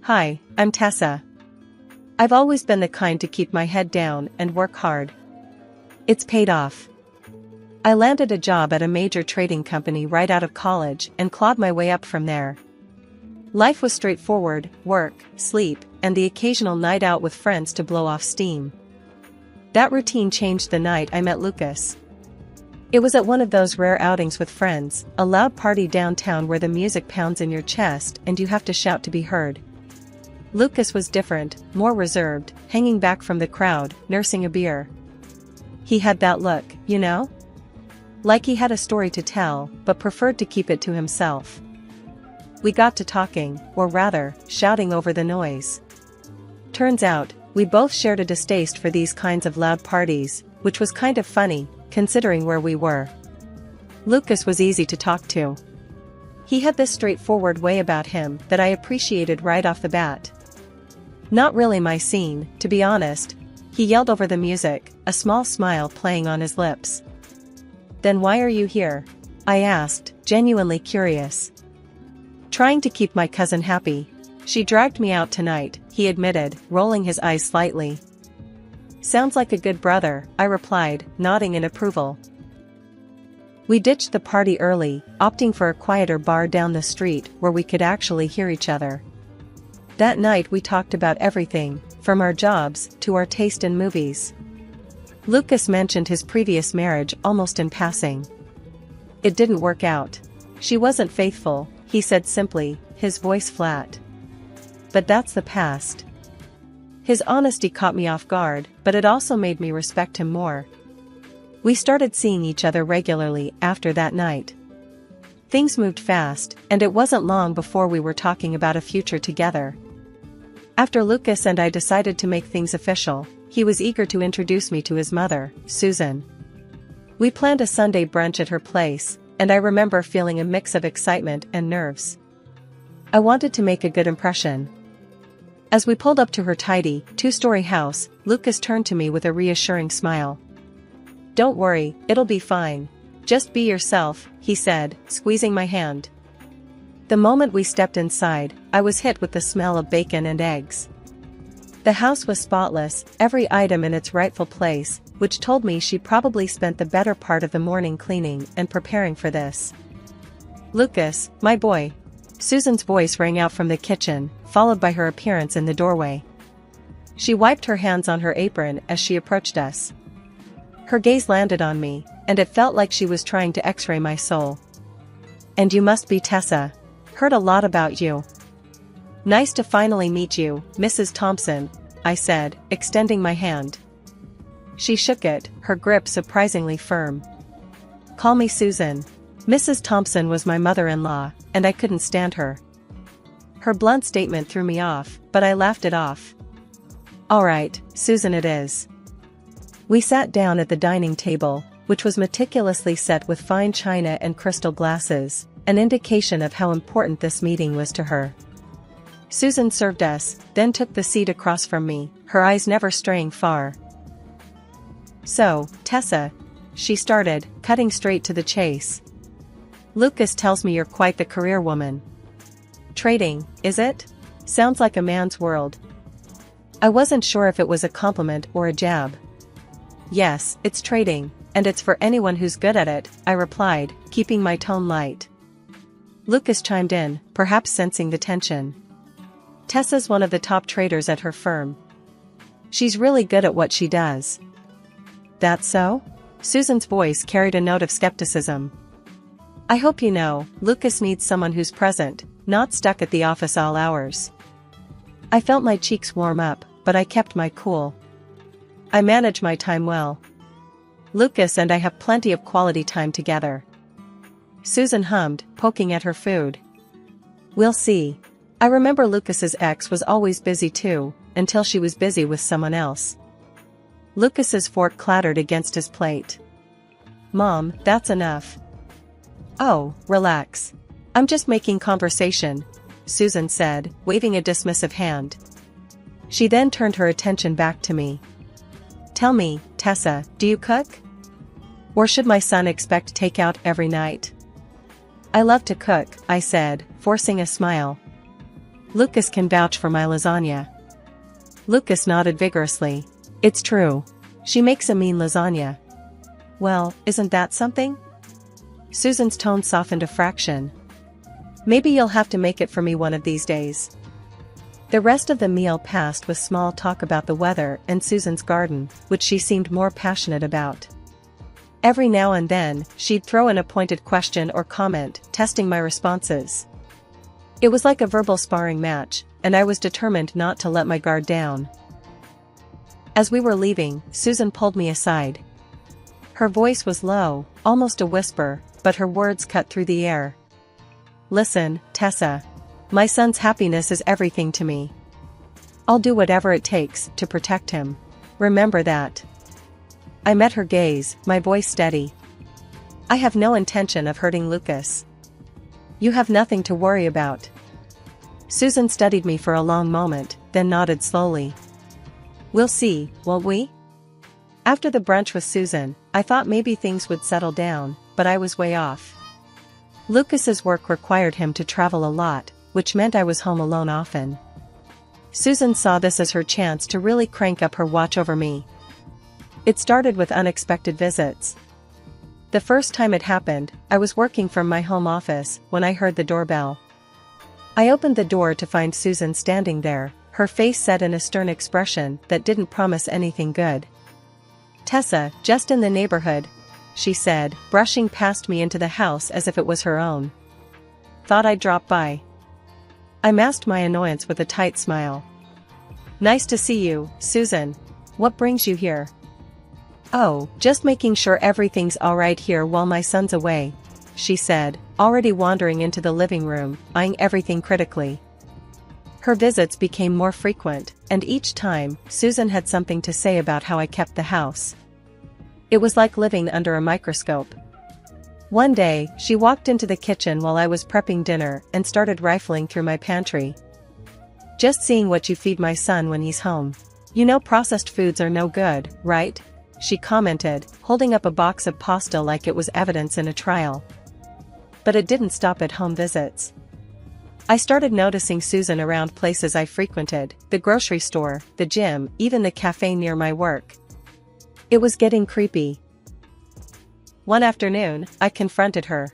Hi, I'm Tessa. I've always been the kind to keep my head down and work hard. It's paid off. I landed a job at a major trading company right out of college and clawed my way up from there. Life was straightforward: work, sleep, and the occasional night out with friends to blow off steam. That routine changed the night I met Lucas. It was at one of those rare outings with friends, a loud party downtown where the music pounds in your chest and you have to shout to be heard. Lucas was different, more reserved, hanging back from the crowd, nursing a beer. He had that look, you know? Like he had a story to tell, but preferred to keep it to himself. We got to talking, or rather, shouting over the noise. Turns out, we both shared a distaste for these kinds of loud parties, which was kind of funny, considering where we were. Lucas was easy to talk to. He had this straightforward way about him that I appreciated right off the bat. Not really my scene, to be honest. He yelled over the music, a small smile playing on his lips. "Then why are you here?" I asked, genuinely curious. "Trying to keep my cousin happy. She dragged me out tonight," he admitted, rolling his eyes slightly. "Sounds like a good brother," I replied, nodding in approval. We ditched the party early, opting for a quieter bar down the street where we could actually hear each other. That night we talked about everything, from our jobs to our taste in movies. Lucas mentioned his previous marriage almost in passing. "It didn't work out. She wasn't faithful," he said simply, his voice flat. "But that's the past." His honesty caught me off guard, but it also made me respect him more. We started seeing each other regularly after that night. Things moved fast, and it wasn't long before we were talking about a future together. After Lucas and I decided to make things official, he was eager to introduce me to his mother, Susan. We planned a Sunday brunch at her place, and I remember feeling a mix of excitement and nerves. I wanted to make a good impression. As we pulled up to her tidy, two-story house, Lucas turned to me with a reassuring smile. "Don't worry, it'll be fine. Just be yourself," he said, squeezing my hand. The moment we stepped inside, I was hit with the smell of bacon and eggs. The house was spotless, every item in its rightful place, which told me she probably spent the better part of the morning cleaning and preparing for this. "Lucas, my boy." Susan's voice rang out from the kitchen, followed by her appearance in the doorway. She wiped her hands on her apron as she approached us. Her gaze landed on me, and it felt like she was trying to x-ray my soul. "And you must be Tessa. Heard a lot about you." "Nice to finally meet you, Mrs. Thompson," I said, extending my hand. She shook it, her grip surprisingly firm. "Call me Susan." Mrs. Thompson was my mother-in-law, and I couldn't stand her. Her blunt statement threw me off, but I laughed it off. "All right, Susan it is." We sat down at the dining table, which was meticulously set with fine china and crystal glasses, an indication of how important this meeting was to her. Susan served us, then took the seat across from me, her eyes never straying far. "So, Tessa," she started, cutting straight to the chase. "Lucas tells me you're quite the career woman." "Trading, is it? Sounds like a man's world." I wasn't sure if it was a compliment or a jab. "Yes, it's trading, and it's for anyone who's good at it," I replied, keeping my tone light. Lucas chimed in, perhaps sensing the tension. "Tessa's one of the top traders at her firm. She's really good at what she does." "That's so?" Susan's voice carried a note of skepticism. "I hope you know, Lucas needs someone who's present, not stuck at the office all hours." I felt my cheeks warm up, but I kept my cool. I manage my time well. Lucas and I have plenty of quality time together. Susan hummed, poking at her food. "We'll see." I remember Lucas's ex was always busy too, until she was busy with someone else. Lucas's fork clattered against his plate. "Mom, that's enough." "Oh, relax. I'm just making conversation," Susan said, waving a dismissive hand. She then turned her attention back to me. "Tell me, Tessa, do you cook? Or should my son expect takeout every night?" "I love to cook," I said, forcing a smile. Lucas can vouch for my lasagna. Lucas nodded vigorously. It's true. She makes a mean lasagna. Well, isn't that something? Susan's tone softened a fraction. Maybe you'll have to make it for me one of these days. The rest of the meal passed with small talk about the weather and Susan's garden, which she seemed more passionate about. Every now and then, she'd throw in a pointed question or comment, testing my responses. It was like a verbal sparring match, and I was determined not to let my guard down. As we were leaving, Susan pulled me aside. Her voice was low, almost a whisper, but her words cut through the air. Listen, Tessa. My son's happiness is everything to me. I'll do whatever it takes to protect him. Remember that. I met her gaze, my voice steady. I have no intention of hurting Lucas. You have nothing to worry about. Susan studied me for a long moment, then nodded slowly. We'll see, won't we? After the brunch with Susan, I thought maybe things would settle down, but I was way off. Lucas's work required him to travel a lot, which meant I was home alone often. Susan saw this as her chance to really crank up her watch over me. It started with unexpected visits. The first time it happened, I was working from my home office when I heard the doorbell. I opened the door to find Susan standing there, her face set in a stern expression that didn't promise anything good. Tessa, just in the neighborhood, she said, brushing past me into the house as if it was her own. Thought I'd drop by. I masked my annoyance with a tight smile. Nice to see you, Susan. What brings you here? Oh, just making sure everything's alright here while my son's away, she said, already wandering into the living room, eyeing everything critically. Her visits became more frequent, and each time, Susan had something to say about how I kept the house. It was like living under a microscope. One day, she walked into the kitchen while I was prepping dinner and started rifling through my pantry. Just seeing what you feed my son when he's home. You know processed foods are no good, right? She commented, holding up a box of pasta like it was evidence in a trial. But it didn't stop at home visits. I started noticing Susan around places I frequented, the grocery store, the gym, even the cafe near my work. It was getting creepy. One afternoon, I confronted her.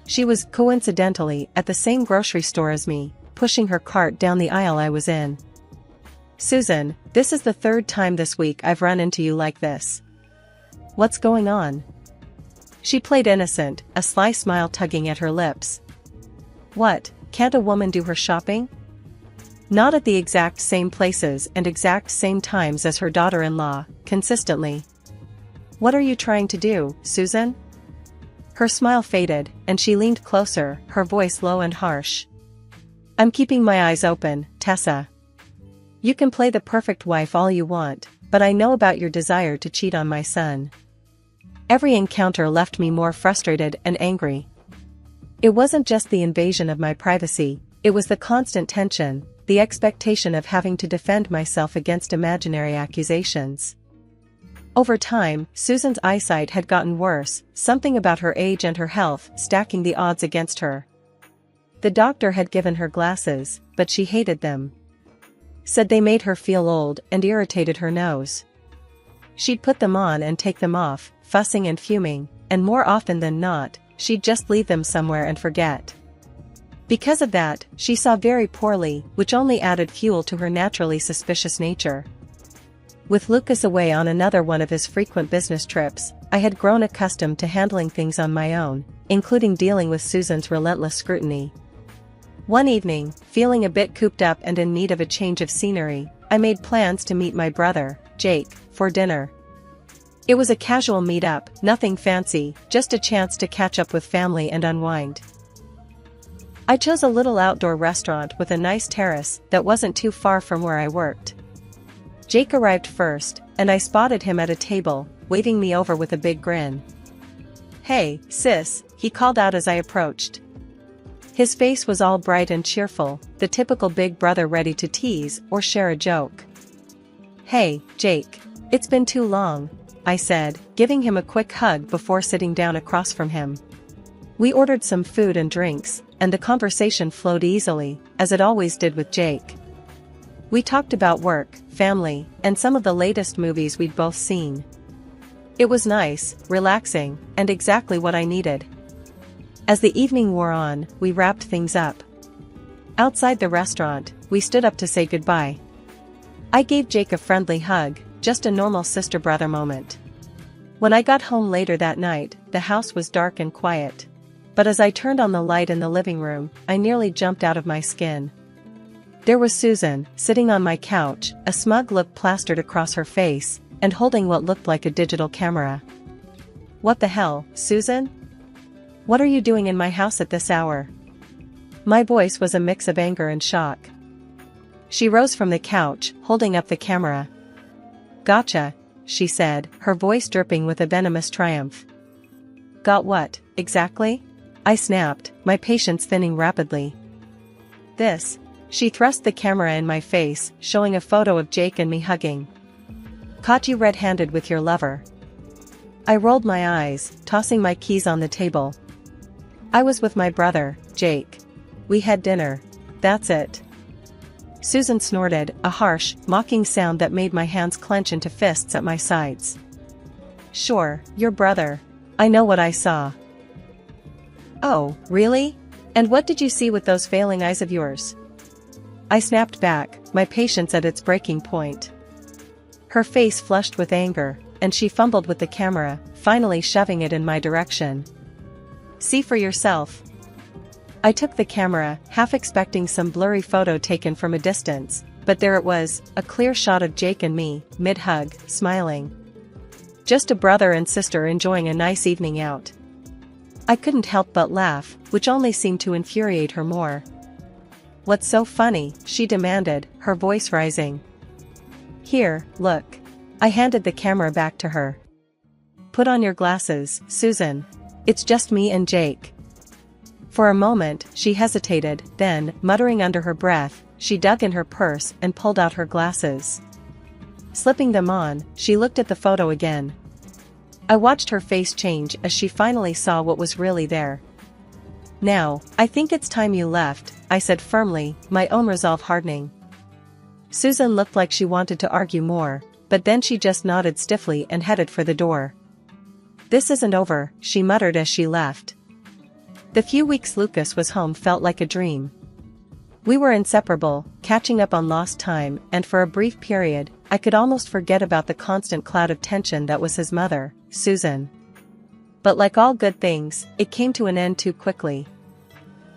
She was, coincidentally, at the same grocery store as me, pushing her cart down the aisle I was in. Susan, this is the third time this week I've run into you like this. What's going on? She played innocent, a sly smile tugging at her lips. What, can't a woman do her shopping? Not at the exact same places and exact same times as her daughter-in-law, consistently. What are you trying to do, Susan? Her smile faded, and she leaned closer, her voice low and harsh. I'm keeping my eyes open, Tessa. You can play the perfect wife all you want, but I know about your desire to cheat on my son. Every encounter left me more frustrated and angry. It wasn't just the invasion of my privacy, it was the constant tension, the expectation of having to defend myself against imaginary accusations. Over time, Susan's eyesight had gotten worse, something about her age and her health stacking the odds against her. The doctor had given her glasses, but she hated them. Said they made her feel old and irritated her nose. She'd put them on and take them off, fussing and fuming, and more often than not, she'd just leave them somewhere and forget. Because of that, she saw very poorly, which only added fuel to her naturally suspicious nature. With Lucas away on another one of his frequent business trips, I had grown accustomed to handling things on my own, including dealing with Susan's relentless scrutiny. One evening, feeling a bit cooped up and in need of a change of scenery, I made plans to meet my brother, Jake, for dinner. It was a casual meet-up, nothing fancy, just a chance to catch up with family and unwind. I chose a little outdoor restaurant with a nice terrace that wasn't too far from where I worked. Jake arrived first, and I spotted him at a table, waving me over with a big grin. Hey, sis, he called out as I approached. His face was all bright and cheerful, the typical big brother ready to tease or share a joke. Hey, Jake. It's been too long, I said, giving him a quick hug before sitting down across from him. We ordered some food and drinks, and the conversation flowed easily, as it always did with Jake. We talked about work, family, and some of the latest movies we'd both seen. It was nice, relaxing, and exactly what I needed. As the evening wore on, we wrapped things up. Outside the restaurant, we stood up to say goodbye. I gave Jake a friendly hug, just a normal sister-brother moment. When I got home later that night, the house was dark and quiet. But as I turned on the light in the living room, I nearly jumped out of my skin. There was Susan, sitting on my couch, a smug look plastered across her face, and holding what looked like a digital camera. "What the hell, Susan? What are you doing in my house at this hour?" My voice was a mix of anger and shock. She rose from the couch, holding up the camera. "Gotcha," she said, her voice dripping with a venomous triumph. "Got what, exactly?" I snapped, my patience thinning rapidly. "This." She thrust the camera in my face, showing a photo of Jake and me hugging. "Caught you red-handed with your lover." I rolled my eyes, tossing my keys on the table. "I was with my brother, Jake. We had dinner. That's it." Susan snorted, a harsh, mocking sound that made my hands clench into fists at my sides. "Sure, your brother. I know what I saw." "Oh, really? And what did you see with those failing eyes of yours?" I snapped back, my patience at its breaking point. Her face flushed with anger, and she fumbled with the camera, finally shoving it in my direction. "See for yourself." I took the camera, half expecting some blurry photo taken from a distance, but there it was, a clear shot of Jake and me, mid-hug, smiling. Just a brother and sister enjoying a nice evening out. I couldn't help but laugh, which only seemed to infuriate her more. "What's so funny?" she demanded, her voice rising. "Here, look." I handed the camera back to her. "Put on your glasses, Susan. It's just me and Jake." For a moment, she hesitated, then, muttering under her breath, she dug in her purse and pulled out her glasses. Slipping them on, she looked at the photo again. I watched her face change as she finally saw what was really there. "Now, I think it's time you left," I said firmly, my own resolve hardening. Susan looked like she wanted to argue more, but then she just nodded stiffly and headed for the door. "This isn't over," she muttered as she left. The few weeks Lucas was home felt like a dream. We were inseparable, catching up on lost time, and for a brief period, I could almost forget about the constant cloud of tension that was his mother, Susan. But like all good things, it came to an end too quickly.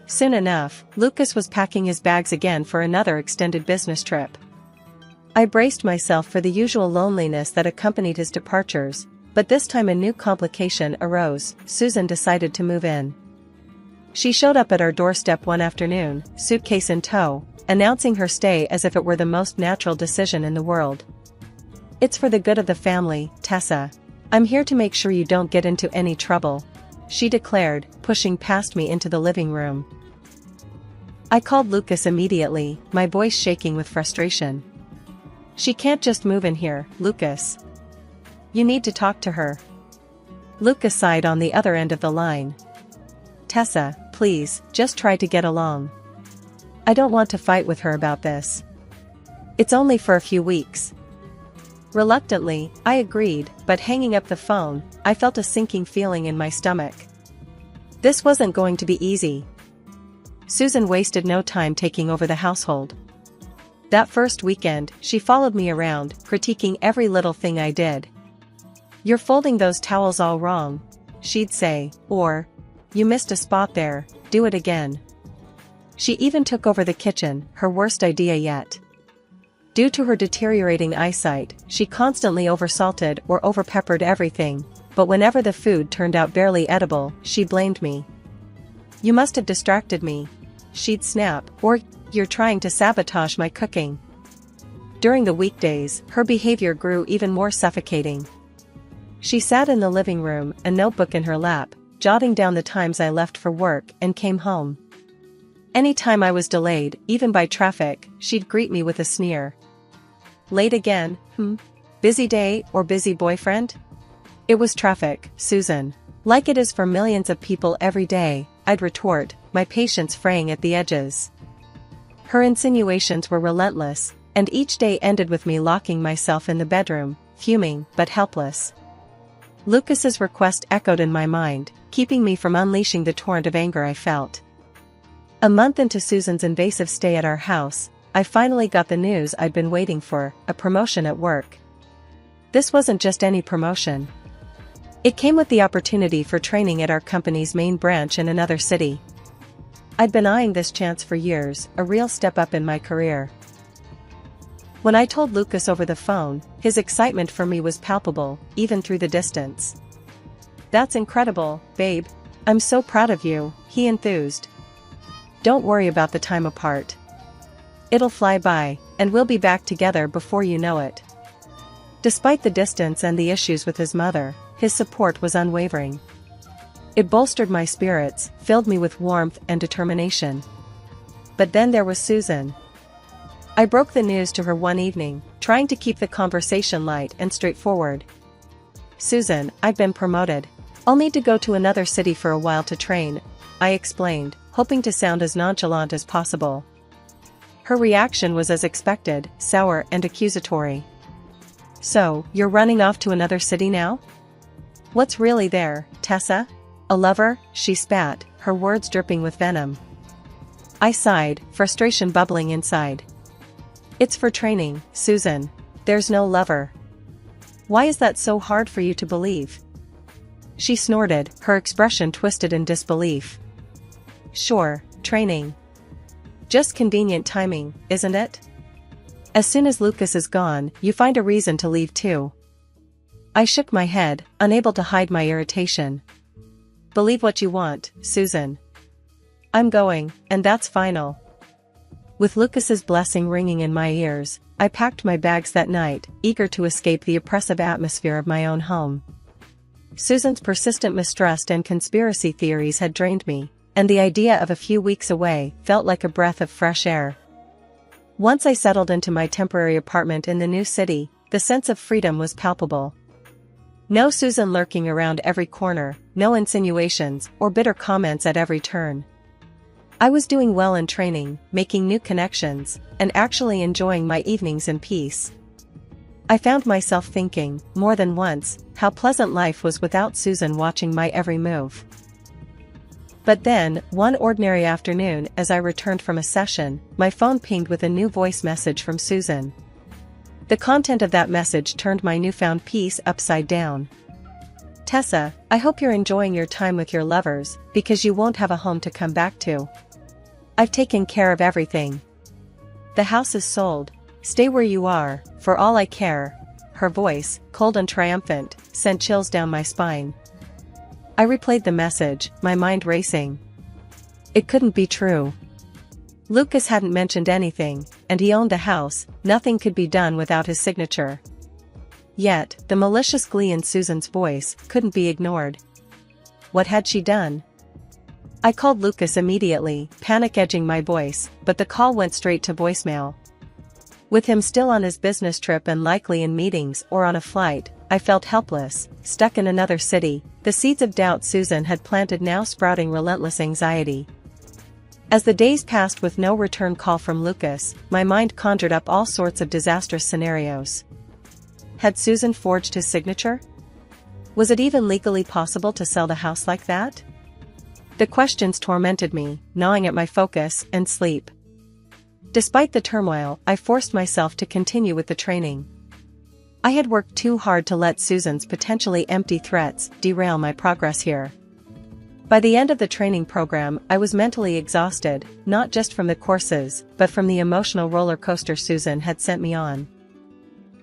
Soon enough, Lucas was packing his bags again for another extended business trip. I braced myself for the usual loneliness that accompanied his departures, but this time a new complication arose. Susan decided to move in. She showed up at our doorstep one afternoon, suitcase in tow, announcing her stay as if it were the most natural decision in the world. "It's for the good of the family, Tessa. I'm here to make sure you don't get into any trouble," she declared, pushing past me into the living room. I called Lucas immediately, my voice shaking with frustration. "She can't just move in here, Lucas. You need to talk to her." Lucas sighed on the other end of the line. "Tessa, please, just try to get along. I don't want to fight with her about this. It's only for a few weeks." Reluctantly, I agreed, but hanging up the phone, I felt a sinking feeling in my stomach. This wasn't going to be easy. Susan wasted no time taking over the household. That first weekend, she followed me around, critiquing every little thing I did. "You're folding those towels all wrong," she'd say, or, "You missed a spot there, do it again." She even took over the kitchen, her worst idea yet. Due to her deteriorating eyesight, she constantly oversalted or overpeppered everything, but whenever the food turned out barely edible, she blamed me. "You must have distracted me," she'd snap, or, "You're trying to sabotage my cooking." During the weekdays, her behavior grew even more suffocating. She sat in the living room, a notebook in her lap, jotting down the times I left for work and came home. Any time I was delayed, even by traffic, she'd greet me with a sneer. "Late again, Busy day or busy boyfriend?" "It was traffic, Susan. Like it is for millions of people every day, I'd retort, my patience fraying at the edges. Her insinuations were relentless, and each day ended with me locking myself in the bedroom, fuming but helpless. Lucas's request echoed in my mind, keeping me from unleashing the torrent of anger I felt. A month into Susan's invasive stay at our house, I finally got the news I'd been waiting for, a promotion at work. This wasn't just any promotion. It came with the opportunity for training at our company's main branch in another city. I'd been eyeing this chance for years, a real step up in my career. When I told Lucas over the phone, his excitement for me was palpable, even through the distance. "That's incredible, babe. I'm so proud of you," he enthused. "Don't worry about the time apart. It'll fly by, and we'll be back together before you know it." Despite the distance and the issues with his mother, his support was unwavering. It bolstered my spirits, filled me with warmth and determination. But then there was Susan. I broke the news to her one evening, trying to keep the conversation light and straightforward. "Susan, I've been promoted. I'll need to go to another city for a while to train," I explained, hoping to sound as nonchalant as possible. Her reaction was as expected, sour and accusatory. "So, you're running off to another city now? What's really there, Tessa? A lover?" she spat, her words dripping with venom. I sighed, frustration bubbling inside. "It's for training, Susan. There's no lover." "Why is that so hard for you to believe?" She snorted, her expression twisted in disbelief. "Sure, training. Just convenient timing, isn't it? As soon as Lucas is gone, you find a reason to leave too." I shook my head, unable to hide my irritation. "Believe what you want, Susan. I'm going, and that's final." With Lucas's blessing ringing in my ears, I packed my bags that night, eager to escape the oppressive atmosphere of my own home. Susan's persistent mistrust and conspiracy theories had drained me, and the idea of a few weeks away felt like a breath of fresh air. Once I settled into my temporary apartment in the new city, the sense of freedom was palpable. No Susan lurking around every corner, no insinuations or bitter comments at every turn. I was doing well in training, making new connections, and actually enjoying my evenings in peace. I found myself thinking, more than once, how pleasant life was without Susan watching my every move. But then, one ordinary afternoon as I returned from a session, my phone pinged with a new voice message from Susan. The content of that message turned my newfound peace upside down. "Tessa, I hope you're enjoying your time with your lovers, because you won't have a home to come back to. I've taken care of everything. The house is sold. Stay where you are, for all I care." Her voice, cold and triumphant, sent chills down my spine. I replayed the message, my mind racing. It couldn't be true. Lucas hadn't mentioned anything, and he owned the house, nothing could be done without his signature. Yet, the malicious glee in Susan's voice couldn't be ignored. What had she done? I called Lucas immediately, panic edging my voice, but the call went straight to voicemail. With him still on his business trip and likely in meetings or on a flight, I felt helpless, stuck in another city, the seeds of doubt Susan had planted now sprouting relentless anxiety. As the days passed with no return call from Lucas, my mind conjured up all sorts of disastrous scenarios. Had Susan forged his signature? Was it even legally possible to sell the house like that? The questions tormented me, gnawing at my focus and sleep. Despite the turmoil, I forced myself to continue with the training. I had worked too hard to let Susan's potentially empty threats derail my progress here. By the end of the training program, I was mentally exhausted, not just from the courses, but from the emotional roller coaster Susan had sent me on.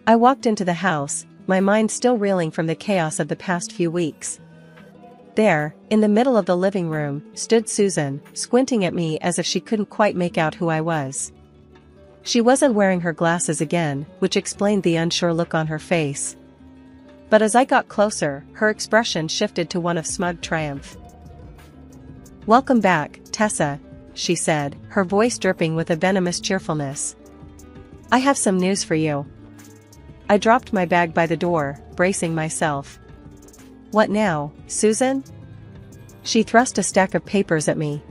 I walked into the house, my mind still reeling from the chaos of the past few weeks. There, in the middle of the living room, stood Susan, squinting at me as if she couldn't quite make out who I was. She wasn't wearing her glasses again, which explained the unsure look on her face. But as I got closer, her expression shifted to one of smug triumph. "Welcome back, Tessa," she said, her voice dripping with a venomous cheerfulness. "I have some news for you." I dropped my bag by the door, bracing myself. "What now, Susan?" She thrust a stack of papers at me.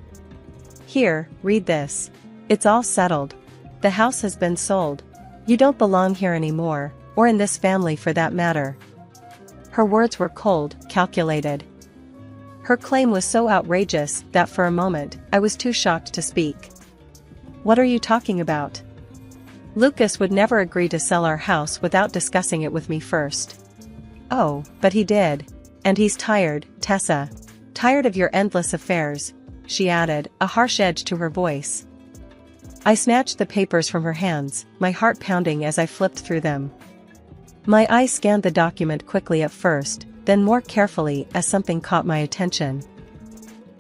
"Here, read this. It's all settled. The house has been sold. You don't belong here anymore, or in this family for that matter." Her words were cold, calculated. Her claim was so outrageous that for a moment, I was too shocked to speak. "What are you talking about? Lucas would never agree to sell our house without discussing it with me first." "Oh, but he did. And he's tired, Tessa. Tired of your endless affairs," she added, a harsh edge to her voice. I snatched the papers from her hands, my heart pounding as I flipped through them. My eyes scanned the document quickly at first, then more carefully as something caught my attention.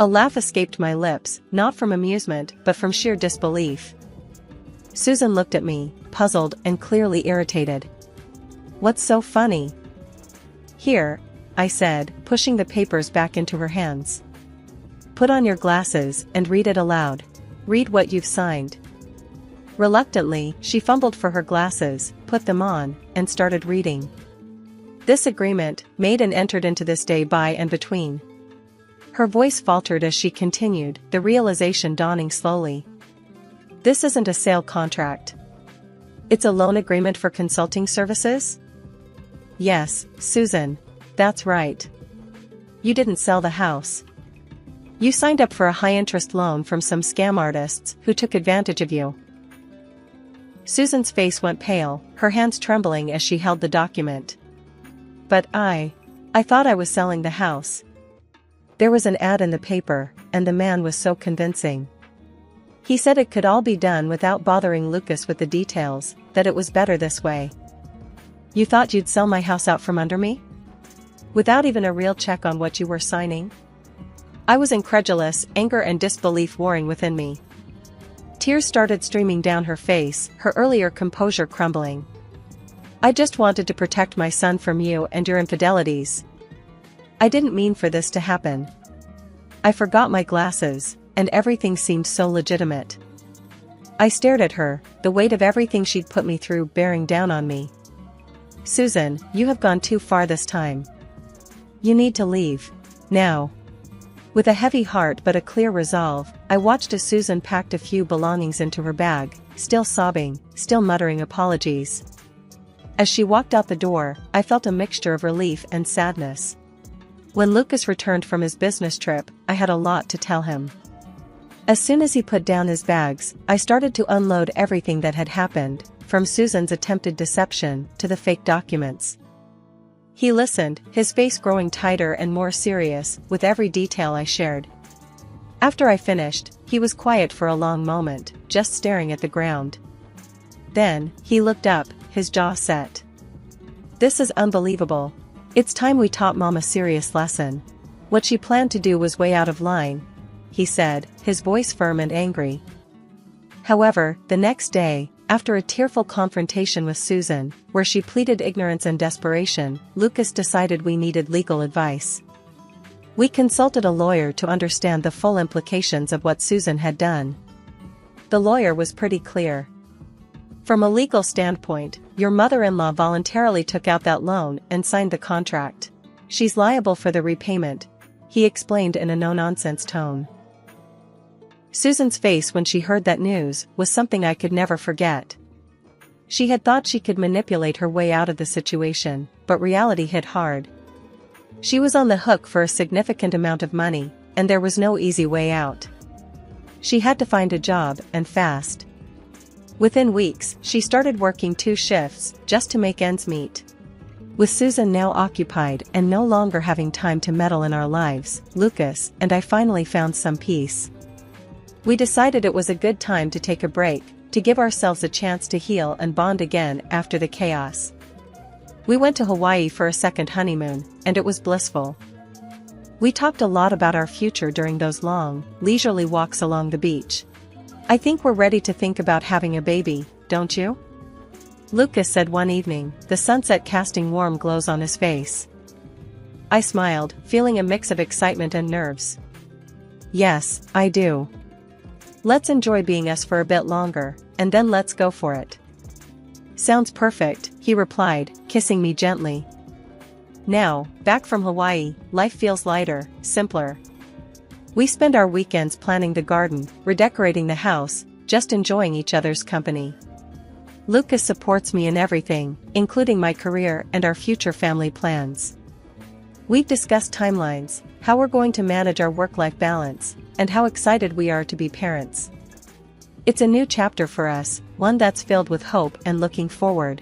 A laugh escaped my lips, not from amusement but from sheer disbelief. Susan looked at me, puzzled and clearly irritated. "What's so funny?" "Here," I said, pushing the papers back into her hands. "Put on your glasses and read it aloud. Read what you've signed." Reluctantly, she fumbled for her glasses, put them on, and started reading. "This agreement, made and entered into this day by and between." Her voice faltered as she continued, the realization dawning slowly. "This isn't a sale contract. It's a loan agreement for consulting services?" "Yes, Susan. That's right. You didn't sell the house. You signed up for a high-interest loan from some scam artists who took advantage of you." Susan's face went pale, her hands trembling as she held the document. "But I thought I was selling the house. There was an ad in the paper, and the man was so convincing. He said it could all be done without bothering Lucas with the details, that it was better this way." "You thought you'd sell my house out from under me? Without even a real check on what you were signing?" I was incredulous, anger and disbelief warring within me. Tears started streaming down her face, her earlier composure crumbling. "I just wanted to protect my son from you and your infidelities. I didn't mean for this to happen. I forgot my glasses, and everything seemed so legitimate." I stared at her, the weight of everything she'd put me through bearing down on me. "Susan, you have gone too far this time. You need to leave. Now." With a heavy heart but a clear resolve, I watched as Susan packed a few belongings into her bag, still sobbing, still muttering apologies. As she walked out the door, I felt a mixture of relief and sadness. When Lucas returned from his business trip, I had a lot to tell him. As soon as he put down his bags, I started to unload everything that had happened, from Susan's attempted deception to the fake documents. He listened, his face growing tighter and more serious with every detail I shared. After I finished, he was quiet for a long moment, just staring at the ground. Then, he looked up, his jaw set. "This is unbelievable. It's time we taught Mom a serious lesson. What she planned to do was way out of line," he said, his voice firm and angry. However, the next day, after a tearful confrontation with Susan, where she pleaded ignorance and desperation, Lucas decided we needed legal advice. We consulted a lawyer to understand the full implications of what Susan had done. The lawyer was pretty clear. "From a legal standpoint, your mother-in-law voluntarily took out that loan and signed the contract. She's liable for the repayment," he explained in a no-nonsense tone. Susan's face when she heard that news was something I could never forget. She had thought she could manipulate her way out of the situation, but reality hit hard. She was on the hook for a significant amount of money, and there was no easy way out. She had to find a job, and fast. Within weeks, she started working 2 shifts, just to make ends meet. With Susan now occupied and no longer having time to meddle in our lives, Lucas and I finally found some peace. We decided it was a good time to take a break, to give ourselves a chance to heal and bond again after the chaos. We went to Hawaii for a second honeymoon, and it was blissful. We talked a lot about our future during those long, leisurely walks along the beach. "I think we're ready to think about having a baby, don't you?" Lucas said one evening, the sunset casting warm glows on his face. I smiled, feeling a mix of excitement and nerves. "Yes, I do. Let's enjoy being us for a bit longer, and then let's go for it." "Sounds perfect," he replied, kissing me gently. Now, back from Hawaii, life feels lighter, simpler. We spend our weekends planning the garden, redecorating the house, just enjoying each other's company. Lucas supports me in everything, including my career and our future family plans. We've discussed timelines, how we're going to manage our work-life balance, and how excited we are to be parents. It's a new chapter for us, one that's filled with hope and looking forward.